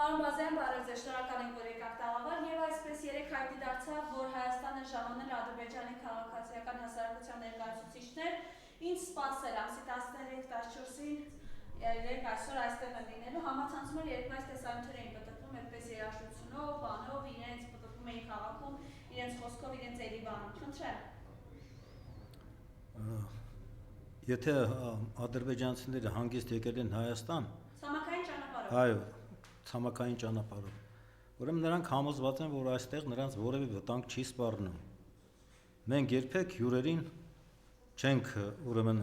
Պարոն Բազյան, բարև ձեզ, շնորհակալ ենք, որ եկաք տաղավար, եւ այսպես երեք հայտնի դարձավ, որ Հայաստանը ժամանել Ադրբեջանի քաղաքացիական հասարակության ներկայացուցիչներ, ինչ սպասել ամսի 13-14-ին իրենք այսօր այստեղ են լինելու, համացանցում են երբ այս տեսանյութեր էին պտտվում, այդպես երաժշտությունով, բանով, իրենց պտտվում էին քաղաքում, իրենց խոսքով, իրենց էլի բանում, խնդրեմ։ Եթե ադրբեջանցիները հանգիստ եկել են Հայաստան, ցամաքային ճանապարհով։ Այո, ցամաքային ճանապարհով։ Ուրեմն նրանք համոզված են, որ այստեղ նրանց որևէ վտանգ չի սպառնում։ Մենք երբեք հյուրերին չենք ուրեմն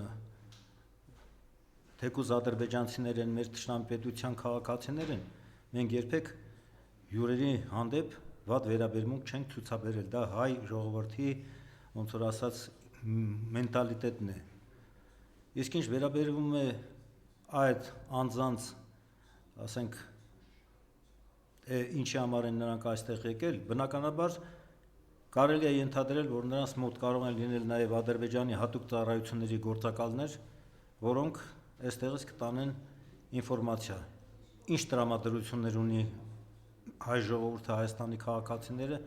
թեկուզ ադրբեջանցիներ են մեր թշնամապետության քաղաքացիներ են, մենք երբեք հյուրերի հանդեպ վատ վերաբերմունք չենք ցուցաբերել, դա հայ ժողովրդի ոնց որ ասած մենտալիտետն է։ Իսկ ինչ վերաբերվում է այդ անձանց, ասենք, ինչի համար են նրանք այստեղ եկել, բնականաբար կարելի է ենթադրել, որ նրանց մոտ կարող են լինել նաև Ադրբեջանի հատուկ ծառայությունների գործակալներ, որոնք այստեղից կտանեն ինֆորմացիա, ինչ տրամադրություններ ունի հայ ժողովուրդը, Հայաստանի քաղաքացիները,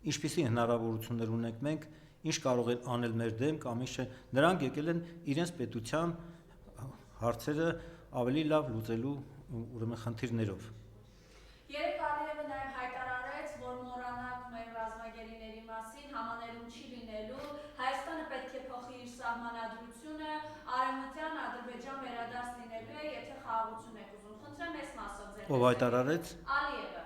ինչպիսի հնարավորություններ ունենք մենք, ինչ կարող են անել մեր դեմ կամ ինչ չէ, նրանք եկել են իրենց պետության հարցերը ավելի լավ լուծելու ուրեմն խնդիրներով։ Երեք Ալիևը նաև հայտարարեց, որ մոռանաք մեր ռազմագերիների մասին, համաներում չի լինելու, Հայաստանը պետք է փոխի իր սահմանադրությունը, արևմտյան Ադրբեջան վերադարձ լինելու է, եթե խաղաղություն եք ուզում։ Խնդրեմ այս մասով ձեր։ Ով հայտարարեց։ Ալիևը։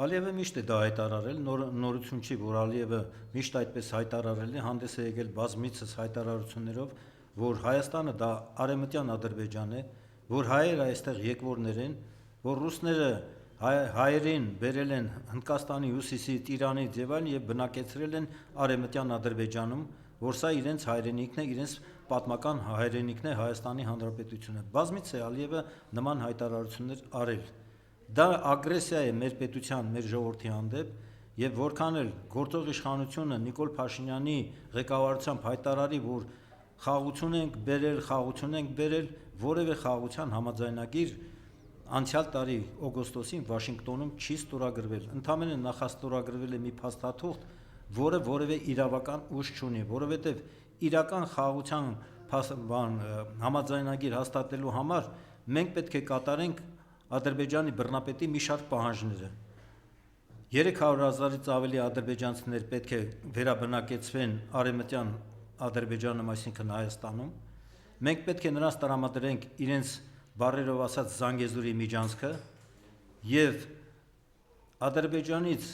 Ալիևը միշտ է դա հայտարարել, նորություն չի, որ Ալիևը միշտ այդպես հայտարարել է, հանդես է եկել բազմիցս հայտարարություններով, որ Հայաստանը դա արևմտյան Ադրբեջան է, որ հայերը այստեղ եկվորներ են, որ ռուսները հայերին բերել են Հնդկաստանի հյուսիսից, Իրանից եւ այլն եւ բնակեցրել են արևմտյան Ադրբեջանում, որ սա իրենց հայրենիքն է, իրենց պատմական հայրենիքն է Հայաստանի Հանրապետությունը։ Բազմիցս է Ալիևը նման հայտարարություններ արել։ Դա ագրեսիա է մեր պետության, մեր ժողովրդի հանդեպ, եւ որքան էլ գործող իշխանությունը Նիկոլ Փաշինյանի ղեկավարությամբ հայտարարի, որ խաղաղություն ենք բերել, որևէ խաղաղության համաձայնագիր անցյալ տարի օգոստոսին Վաշինգտոնում չի ստորագրվել, ընդամենը նախաստորագրվել է մի փաստաթուղթ, որը որևէ իրավական ուժ չունի, որովհետև իրական խաղաղության համաձայնագիր հաստատելու համար մենք պետք է կատարենք Ադրբեջանի բռնապետի մի շարք պահանջները։ 300,000-ից ավելի ադրբեջանցիներ պետք է վերաբնակեցվեն արևմտյան Ադրբեջանում, այսինքն Հայաստանում։ Մենք պետք է նրանց տրամադրենք իրենց բառերով ասած Զանգեզուրի միջանցքը եւ Ադրբեջանից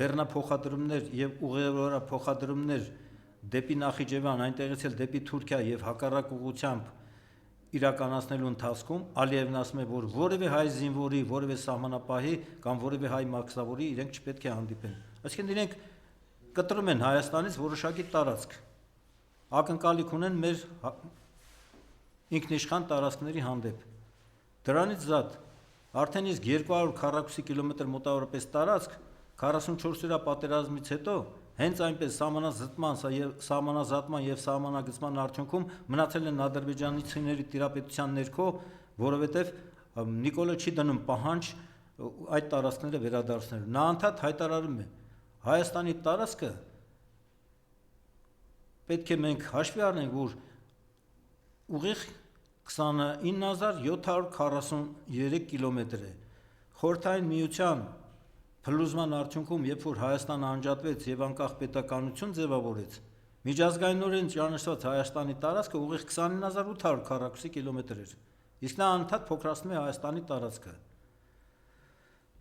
բեռնափոխադրումներ եւ ուղևորափոխադրումներ դեպի Նախիջևան, այնտեղից էլ դեպի Թուրքիա եւ հակառակ ուղղությամբ իրականացնելու ընթացքում Ալիևն ասում է, որ որևէ հայ զինվորի, որևէ սահմանապահի կամ որևէ հայ մաքսավորի իրենք չպետք է հանդիպեն։ Այսինքն իրենք կտրում են Հայաստանից որոշակի տարածք, ակնկալիք ունեն մեր ինքնիշխան տարածքների հանդեպ։ Դրանից զատ արդեն իսկ 200 քառակուսի կիլոմետր մոտավորապես տարածք 44-օրյա պատերազմից հետո հենց այնպես սահմանազատման եւ սահմանագծման արդյունքում մնացել են ադրբեջանցիների տիրապետության ներքո, որովհետեւ Նիկոլը չի դնում պահանջ այդ տարածքները վերադարձնելու։ Նա անդադ հայտարարում է. Հայաստանի տարածքը պետք է մենք հաշվի առնենք, որ ուղիղ 29743 կիլոմետր է։ Խորհրդային միության փլուզման արդյունքում, երբ որ Հայաստանը անջատվեց եւ անկախ պետականություն ձևավորեց, միջազգայինորեն ճանաչված Հայաստանի տարածքը ուղիղ 29800 քառակուսի կիլոմետր էր։ Իսկ նա անդադ փոքրացնում է Հայաստանի տարածքը։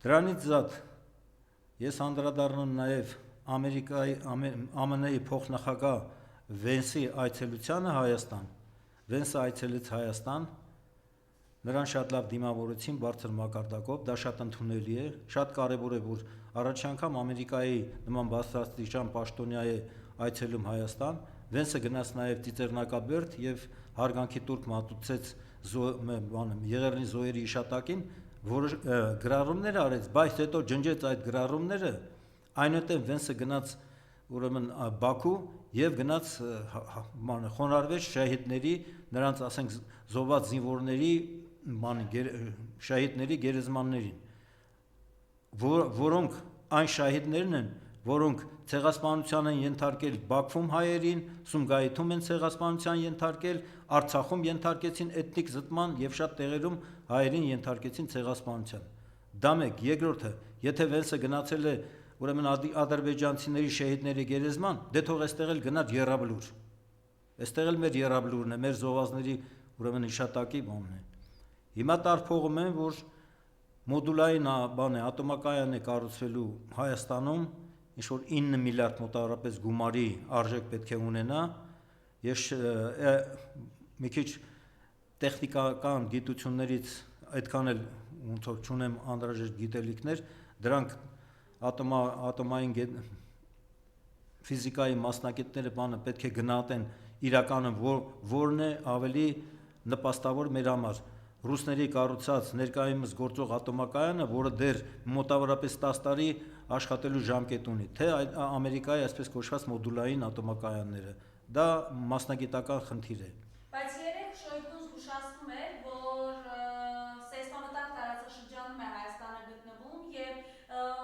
Դրանից զատ ես անդրադառնում նաեւ ԱՄՆ-ի փոխնախագահ Վենսի այցելությանը Հայաստան։ Վենսը այցելեց Հայաստան, նրան շատ լավ դիմավորեցին բարձր մակարդակով, դա շատ ընդունելի է, շատ կարևոր է, որ առաջ անգամ Ամերիկայի նման բարձրաստիճան պաշտոնյա է այցելում Հայաստան, Վենսը գնաց նաև Ծիծեռնակաբերդ եւ հարգանքի տուրք մատուցեց Եղեռնի զոհերի հիշատակին, որ գրառումներ արեց, բայց հետո ջնջեց այդ գրառումները, այնուհետև Վենսը գնաց ուրեմն Բաքու եւ գնաց խոնարհվեց շահիդների, նրանց ասենք զոհված զինվորների, շահիդների գերեզմաններին։ որոնք այն շահիդներն են, որոնք ցեղասպանության են ենթարկել Բաքվում հայերին, Սումգայիթում են ցեղասպանության ենթարկել, Արցախում ենթարկեցին էթնիկ զտման եւ շատ տեղերում հայերին ենթարկեցին ցեղասպանության։ Դա մեկ, երկրորդը, եթե Վենսը գնացել է ուրեմն ադրբեջանցիների շահիդների գերեզման, դե թող այստեղ էլ գնար Եռաբլուր։ Այստեղ էլ մեր Եռաբլուրն է, մեր զովազների ուրեմն հիշատակի բանն է։ Հիմա տարփողում են, որ մոդուլային ատոմակայան է կառուցվելու Հայաստանում, ինչ-որ 9 միլիարդ մոտավորապես գումարի արժեք պետք է ունենա, ես մի քիչ տեխնիկական գիտություններից այդքան էլ ոնց որ չունեմ անհրաժեշտ գիտելիքներ, դրանք ատոմային ֆիզիկայի մասնագետները բանը պետք է գնահատեն իրականը որն է ավելի նպաստավոր մեր համար։ Ռուսների կառուցած ներկայումս գործող ատոմակայանը, որը դեռ մոտավորապես 10 տարի աշխատելու ժամկետ ունի, թե Ամերիկայի այսպես կոչված մոդուլային ատոմակայանները, դա մասնագիտական խնդիր է։ Բայց երեք Շոյգուն զգուշացնում էր, որ սեյսմոմետալ տարածաշրջանում է Հայաստանը գտնվում եւ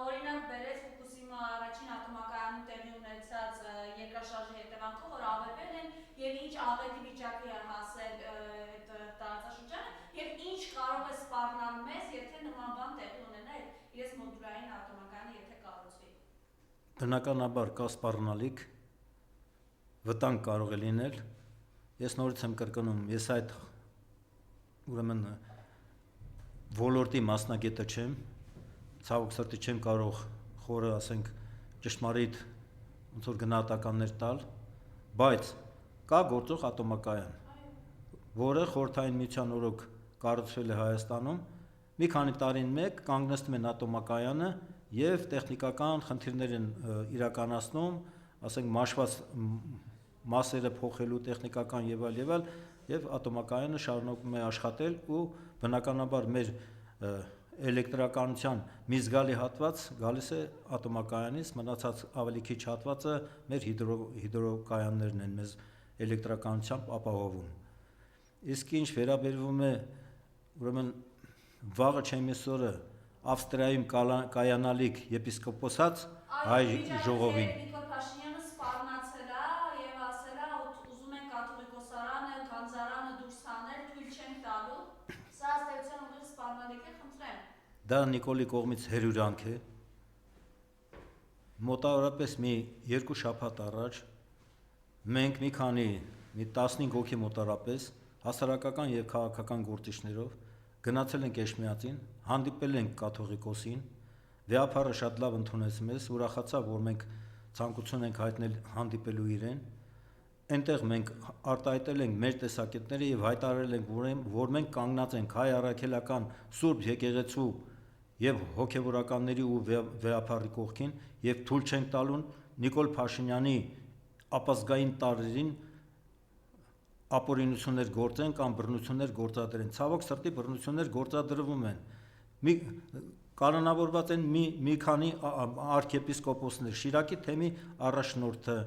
օրինակ բերեց Ֆուկուսիմա առաջին ատոմակայանում տեղի ունեցած երկրաշարժի հետևանքով, որ ավերվել են եւ ինչ աղետի վիճակի է հասել այդ տարածաշրջանը եւ ինչ կարող է սպառնալ մեզ, եթե նման բան տեղի ունենա իրենց մոդուլային ատոմակայանը եթե կառուցվի։ Բնականաբար կա սպառնալիք, վտանգ կարող է լինել։ Ես նորից եմ կրկնում, ես այդ ուրեմն ոլորտի մասնագետը չեմ, ցավոք սրտի չեմ կարող խորը, ասենք, ճշմարիտ ոնց որ գնահատականներ տալ, բայց կա գործող ատոմակայան, որը Խորհրդային Միության օրոք կառուցվել է Հայաստանում, մի քանի տարին մեկ կանգնեցնում են ատոմակայանը եւ տեխնիկական խնդիրներ են իրականացնում, ասենք մաշված մասերը փոխելու տեխնիկական եւ այլ եւ ատոմակայանը շարունակում է աշխատել ու բնականաբար մեր էլեկտրականության մի զգալի հատված գալիս է ատոմակայանից, մնացած ավելի քիչ հատվածը մեր հիդրոկայաններն են մեզ էլեկտրականությամբ ապահովում։ Իսկ ինչ վերաբերվում է ուրեմն վաղը չեմիսորը Ավստրիայում կայանալիք եպիսկոպոսած հայ ժողովին Նիկոլ Փաշինյանը սպառնացել է եւ ասել է, որ ուզում են կաթողիկոսարանը, քանզարանը դուրս հանել, թույլ չեն տալու։ Սա ըստ էության ուղիղ սպառնալիք է, խնդրեմ։ Դա Նիկոլի կողմից հերյուրանք է։ Մոտավորապես մի 2 շաբաթ առաջ մենք մի 15 հոգի մոտավորապես հասարակական եւ քաղաքական գործիչներով գնացել ենք Էշմիածին, հանդիպել ենք կաթողիկոսին, վեհապարը շատ լավ ընդունեց մեզ, ուրախացավ, որ մենք ցանկություն ենք հայտնել հանդիպելու իրեն։ Այնտեղ մենք արտահայտել ենք մեր տեսակետները եւ հայտարարել ենք, որ մենք կանգնած ենք հայ առաքելական Սուրբ եկեղեցու եւ հոգեվորականների ու վեհապարի կողքին եւ թույլ չենք տալու Նիկոլ Փաշինյանի ապազգային տարերին ապօրինություններ գործեն կամ բռնություններ գործադրեն։ Ցավոք սրտի բռնություններ գործադրվում են։ Կանոնավորված են մի քանի արքեպիսկոպոսներ, Շիրակի թեմի առաջնորդը,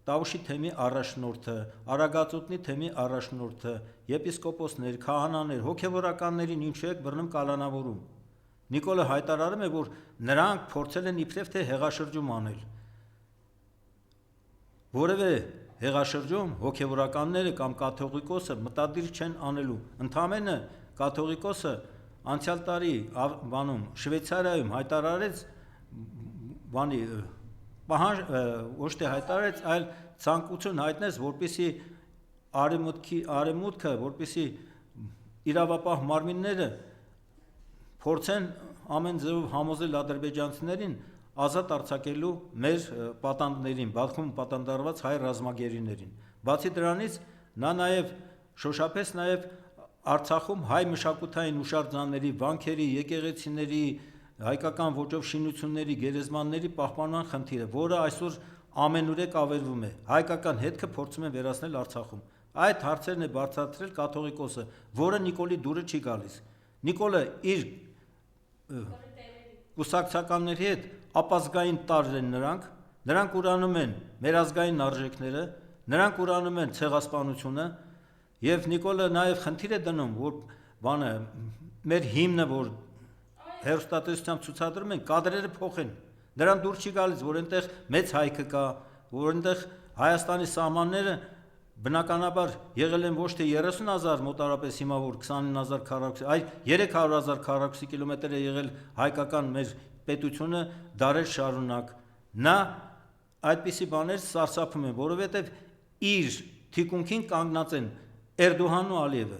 Տավուշի թեմի առաջնորդը, Արագածոտնի թեմի առաջնորդը, եպիսկոպոսներ, քահանաներ, հոգևորականներին ինչու եք բռնում կանոնավորում։ Նիկոլը հայտարարում է, որ նրանք փորձել են իբրև թե հեղաշրջում անել։ Որևէ հեղաշրջում հոգևորականները կամ կաթողիկոսը մտադիր չեն անելու։ Ընդամենը կաթողիկոսը անցյալ տարի բանում Շվեյցարիայում հայտարարեց ոչ թե հայտարարեց, այլ ցանկություն հայտնեց, որպեսզի արևմուտքը, որպեսզի իրավապահ մարմինները փորձեն ամեն ձևով համոզել ադրբեջանցիներին ազատ արձակելու մեր պատանդներին, Բաքվում պատանդարված հայ ռազմագերիներին։ Բացի դրանից նա նաև շոշափեց նաև Արցախում հայ մշակութային հուշարձանների, վանքերի, եկեղեցիների, հայկական ոճով շինությունների, գերեզմանների պահպանման խնդիրը, որը այսօր ամենուրեք ավերվում է։ Հայկական հետքը փորձում են վերացնել Արցախում։ Այդ հարցերն է բարձրացրել կաթողիկոսը, որը Նիկոլի դուրը չի գալիս։ Նիկոլը իր կուսակցականների հետ ապազգային տարր են նրանք ուրանում են մեր ազգային արժեքները, նրանք ուրանում են ցեղասպանությունը եւ Նիկոլը նաեւ խնդիր է դնում, որ մեր հիմնը, որ հերոստատեսությամբ ցուցադրում են, կադրերը փոխեն։ Նրան դուր չի գալիս, որ այնտեղ մեծ հայքը կա, որ այնտեղ Հայաստանի սահմանները բնականաբար եղել են ոչ թե 30,000 մոտարապես հիմա որ 29,000 քառակուսի, այլ 300,000 քառակուսի կիլոմետր է եղել հայկական մեր պետությունը դարեր շարունակ։ Նա այդպիսի բաներ սարսափում են, որովհետև իր թիկունքին կանգնած են Էրդողանն ու Ալիևը,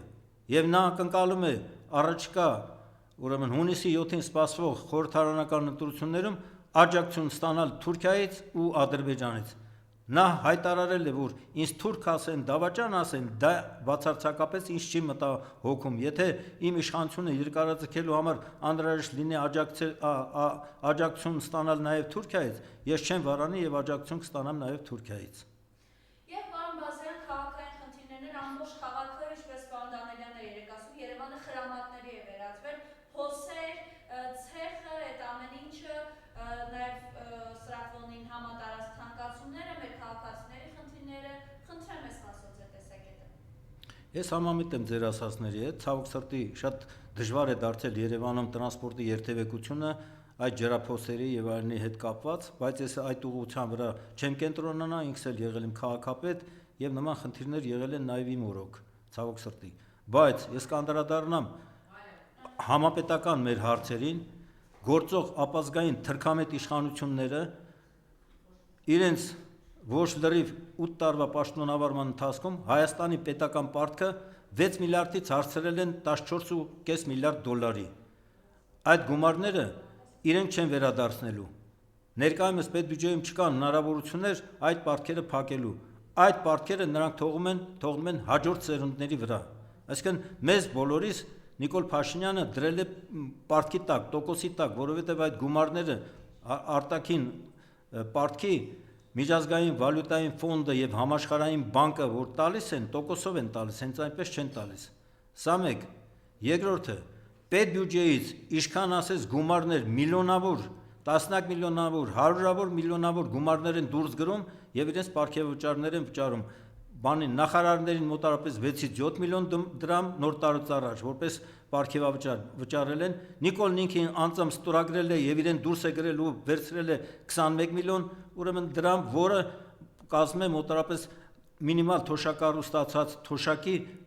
եւ նա ակնկալում է առաջիկա, ուրեմն հունիսի 7-ին սպասվող խորհրդարանական ընտրություններում աջակցություն ստանալ Թուրքիայից ու Ադրբեջանից։ Նա հայտարարել է, որ ինձ թուրք ասեն, դավաճան ասեն, դա բացարձակապես ինձ չի մտահոգում։ Եթե իմ իշխանությունը երկարաձգելու համար անհրաժեշտ լինի աջակցություն ստանալ նաև Թուրքիայից, ես չեմ վարանի եւ աջակցություն կստանամ նաև Թուրքիայից։ Եվ պարոն Բազարյան, քաղաքային խնդիրներն ամբողջ քաղաքը, ինչպես պարոն Դանելյանը երեք ասում, Երևանը խրամատների է վերածվել, հոսեր, ցեխը, այդ ամեն ինչը, նաև սրատվոնին համատարած թանկացումները, մեր քաղաքացիների խնդիրները, խնդրեմ ես ասած այդ տեսակետը։ Ես համամիտ եմ ձեր ասածների հետ, ցավոք սրտի շատ դժվար է դարձել Երևանում տրանսպորտի երթևեկությունը այդ ջրափոսերի եւ այլնի հետ կապված, բայց ես այդ ուղղության վրա չեմ կենտրոնանա, ինքս էլ եղել եմ քաղաքապետ եւ նման խնդիրներ եղել են նաեւ իմ օրոք, ցավոք սրտի։ Բայց ես կանդրադառնամ համապետական մեր հարցերին, գործող ապազգային թրքամետ իշխանությունները իրենց ոչ լրիվ 8 տարվա պաշտոնավարման ընթացքում Հայաստանի պետական պարտքը 6 միլիարդից հասցրել են 14.5 միլիարդ դոլարի։ Այդ գումարները իրենք չեն վերադարձնելու։ Ներկայումս պետբյուջեում չկան հնարավորություններ այդ պարտքերը փակելու։ Այդ պարտքերը նրանք թողնում են հաջորդ սերունդների վրա։ Այսինքն մեզ բոլորիս Նիկոլ Փաշինյանը դրել է պարտքի տակ, տոկոսի տակ, որովհետև այդ գումարները արտաքին պարտքի միջազգային վալյուտային ֆոնդը եւ համաշխարհային բանկը որ տալիս են, տոկոսով են տալիս, հենց այնպես չեն տալիս։ Սա մեկ։ Երկրորդը, պետբյուջեից ինչքան ասես գումարներ միլիոնավոր, տասնյակ միլիոնավոր, հարյուրավոր միլիոնավոր գումարներ են դուրս գրում եւ իրենց պարգևավճարներ են վճարում։ Բանի նախարարներին մոտարապես 6-ից 7 միլիոն դրամ նոր տարուց առաջ որպես պարգևավճար վճարել են, Նիկոլն ինքին անձամբ ստորագրել է եւ իրեն դուրս է գրել ու վերցրել է 21 միլիոն ուրեմն դրամ, որը կազմում է մոտարապես մինիմալ թոշակառու ստացած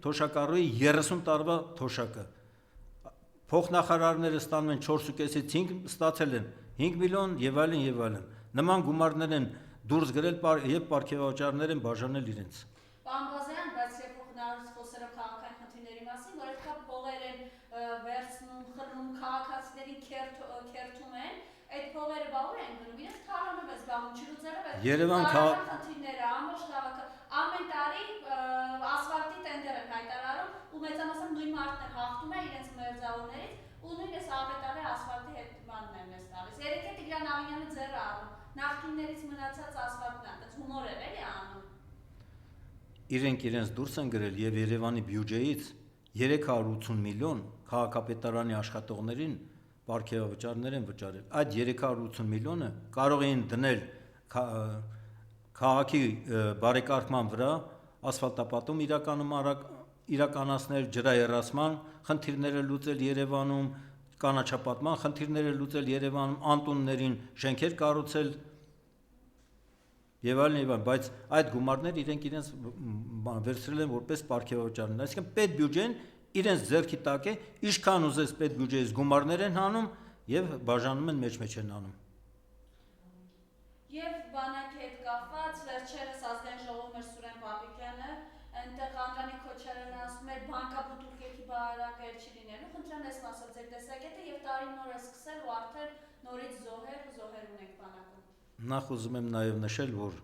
թոշակառուի 30 տարվա թոշակը։ Փոխնախարարները ստանում են 4.5-ից 5 ստացել են 5 միլիոն եւ այլն եւ այլն։ Նման գումարներ են դուրս գրել եւ պարգևավճարներ են բաժանել իրենց։ Պարոն Բազարյան, բայց երբ հնարավորից խոսելով քաղաքային խնդիրների մասին, որ այդքան փողեր են վերցնում, խռնում, քաղաքացիների քերթում են, այդ փողերը բաղուր են գնում, իրենց թարանում է զբաղվում, չլուծելով այդ խնդիրները, ամբողջ քաղաքը ամեն տարի ասֆալտի տենդեր են հայտարարում ու մեծամասամբ նույն մարդն է հաղթում է իրենց մերձավորներից ու նույնպես ավետարի ասֆալտի հետ բանն են մեզ տալիս։ Երեկ է Տիգրան Ավինյանը ձեռը առնում, նախկիններից մնացած ասֆալտն է, այդպես հումոր է էլի անում։ Իրենք իրենց դուրս են գրել եւ Երևանի բյուջեից 380 միլիոն քաղաքապետարանի աշխատողներին պարգևավճարներ են վճարել։ Այդ 380 միլիոնը կարող էին դնել քաղաքի բարեկարգման վրա, ասֆալտապատում իրականացնել, ջրահեռացման խնդիրները լուծել Երևանում, կանաչապատման խնդիրները լուծել Երևանում, անտուններին շենքեր կառուցել եւ այլն, բայց այդ գումարները իրենց վերցրել են որպես պարգևավճարներ։ Այսինքն պետբյուջեն իրենց ձեռքի տակ է, ինչքան ուզես պետբյուջեից գումարներ են հանում եւ բաժանում են մեջ են անում։ Եվ բանակի հետ կապված վերջերս ազգային ժողովում էր Սուրեն Պապիկյանը, այնտեղ Անդրանիկ Քոչարյանը ասում էր բանկաբուտուկեքի բարակը չի լինելու, խնդրեմ ես մասով ձեր տեսակետը եւ տարին նոր է սկսել ու արդեն նորից զոհեր ունենք բանակում։ Նախ ուզում եմ նաեւ նշել, որ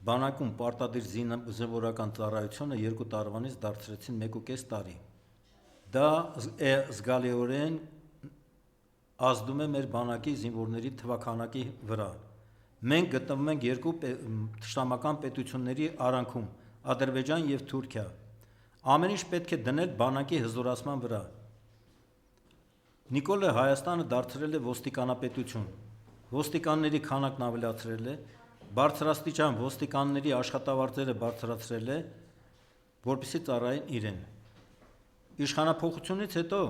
բանակում պարտադիր զինվորական ծառայությունը 2 տարվանից դարձրեցին 1.5 տարի։ Դա զգալիորեն ազդում է մեր բանակի զինվորների թվաքանակի վրա։ Մենք գտնվում ենք երկու թշնամական պետությունների արանքում, Ադրբեջան եւ Թուրքիա։ Ամեն ինչ պետք է դնել բանակի հզորացման վրա։ Նիկոլը Հայաստանը դարձրել է ոստիկանապետություն։ Ոստիկանների քանակն ավելացրել է, բարձրաստիճան ոստիկանների աշխատավարձերը բարձրացրել է, որպեսզի ծառայեն իրեն։ Իշխանափոխությունից հետո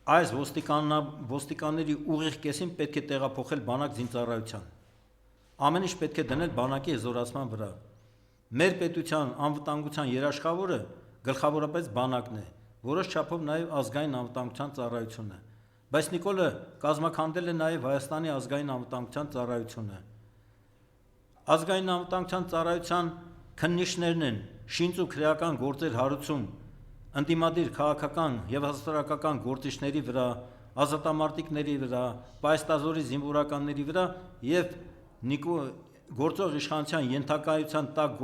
այս ոստիկանների ուղիղ կեսին պետք է տեղափոխել բանակ զինծառայության։ Ամեն ինչ պետք է դնել բանակի հզորացման վրա։ Մեր պետության անվտանգության երաշխավորը գլխավորապես բանակն է, որոշ չափով նաև ազգային անվտանգության ծառայությունը, բայց Նիկոլը կազմաքանդել է նաև Հայաստանի ազգային անվտանգության ծառայությունը։ Ազգային անվտանգության ծառայության քննիչներն են շինծ ու քրեական գործեր հարուցում ընդդիմադիր քաղաքական եւ հասարակական գործիչների վրա, ազատամարտիկների վրա, պայստազորի զինվորականների վրա եւ գործող իշխանության ենթակայության տակ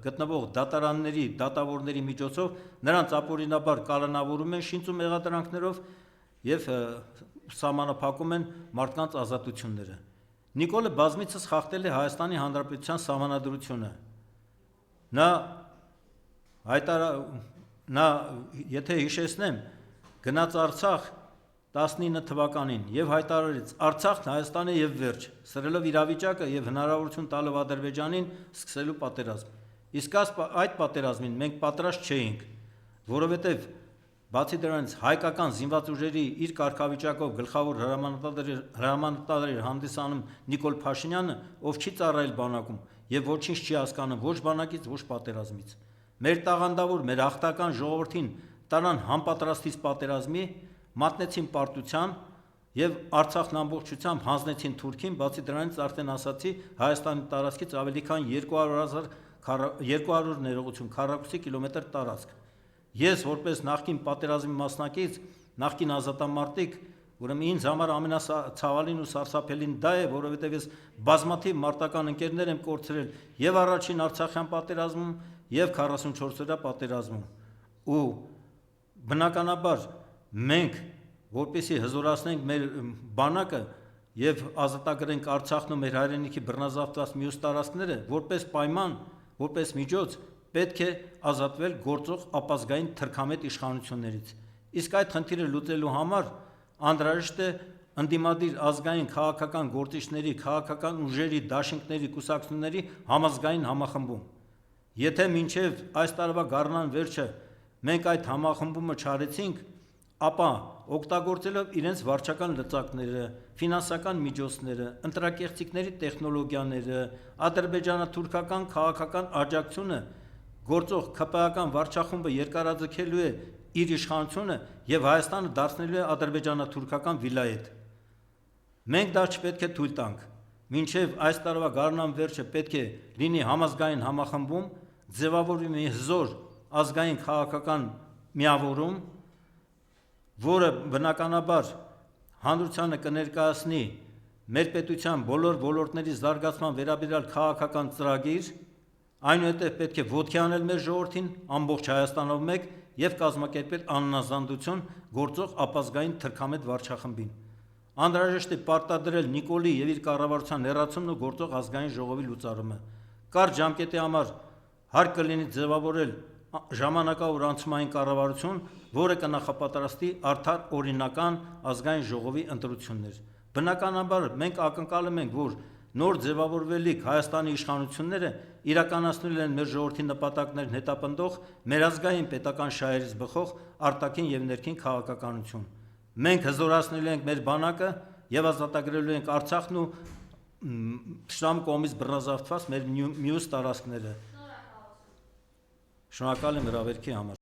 գտնվող դատարանների դատավորների միջոցով նրանց ապօրինաբար կալանավորում են շինծ ու մեղադրանքներով եւ սահմանափակում են մարդկանց ազատությունները։ Նիկոլը բազմիցս խախտել է Հայաստանի Հանրապետության սահմանադրությունը։ Նա եթե հիշեցնեմ, գնաց Արցախ 19 թվականին եւ հայտարարեց Արցախն Հայաստան է եւ վերջ, սրելով իրավիճակը եւ հնարավորություն տալով Ադրբեջանին սկսելու պատերազմ։ Իսկ այդ պատերազմին մենք պատրաստ չէինք, որովհետեւ բացի դրանից հայկական զինված ուժերի իր կարգավիճակով գլխավոր հրամանատար էր հանդիսանում Նիկոլ Փաշինյանը, ով չի ծառայել բանակում եւ ոչինչ չի հասկանում ոչ բանակից, ոչ պատերազմից։ Մեր տաղանդավոր, մեր հաղթական ժողովրդին տարան համապատրաստից պատերազմի, մատնեցին պարտության եւ Արցախն ամբողջությամբ հանձնեցին Թուրքին, բացի դրանից արդեն ասացի Հայաստանի տարածքից ավելի քան 200 ներողություն քառակուսի կիլոմետր տարածք։ Ես որպես նախկին պատերազմի մասնակից, նախկին ազատամարտիկ, ուրեմն ինձ համար ամենացավալին ու սարսափելին դա է, որովհետև ես բազմաթիվ մարտական ընկերներ եմ կորցրել եւ առաջին Արցախյան պատերազմում եւ 44-օրյա պատերազմում։ Ու բնականաբար մենք, որպեսզի հզորացնենք մեր բանակը եւ ազատագրենք Արցախն ու մեր հայրենիքի բռնազավթված մյուս տարածքները, որպես պայման, որպես միջոց պետք է ազատվել գործող ապազգային թրքամետ իշխանություններից։ Իսկ այդ խնդիրը լուծելու համար անհրաժեշտ է ընդդիմադիր ազգային քաղաքական գործիչների, քաղաքական ուժերի, դաշինքների, կուսակցությունների համազգային համախմբում։ Եթե մինչև այս տարվա գարնան վերջը մենք այդ համախմբումը չարեցինք, ապա օգտագործելով իրենց վարչական լծակները, ֆինանսական միջոցները, ընտրակեղծիքների տեխնոլոգիաները, ադրբեջանա-թուրքական քաղաքական աջակցությունը, գործող ԿՊԱ-ական վարչախումբը երկարաձգելու է իր իշխանությունը եւ Հայաստանը դարձնելու է ադրբեջանա-թուրքական վիլայետ։ Մենք դա չպետք է թույլ տանք։ Մինչև այս տարվա գարնան վերջը պետք է լինի համազգային համախմբում, ձևավորվի մի հզոր ազգային քաղաքական միավորում, որը բնականաբար հանրությանը կներկայացնի մեր պետության բոլոր ոլորտների զարգացման վերաբերյալ քաղաքական ծրագիր, այնուհետև պետք է ոտքի անել մեր ժողովրդին ամբողջ Հայաստանով մեկ եւ կազմակերպել աննազանդություն գործող ապազգային թրքամետ վարչախմբին։ Անհրաժեշտ է պարտադրել Նիկոլի եւ իր կառավարության հեռացումն ու գործող ազգային ժողովի լուծարումը։ Կարճ ժամկետի համար հարկ կլինի ձևավորել ժամանակավոր անցումային կառավարություն, որը կնախապատրաստի արդար օրինական ազգային ժողովի ընտրություններ։ Բնականաբար մենք ակնկալում ենք, որ նոր ձևավորվելիք Հայաստանի իշխանությունները իրականացնել են մեր ժողովրդի նպատակներն հետապնդող մեր ազգային պետական շահերից բխող արտաքին եւ ներքին քաղաքականություն։ Մենք հզորացնելու ենք մեր բանակը եւ ազատագրելու ենք Արցախն ու Շրամ կողմից բռնազավթված մեր մյուս տարածքները։ Շնորհակալ եմ հրավերքի համար։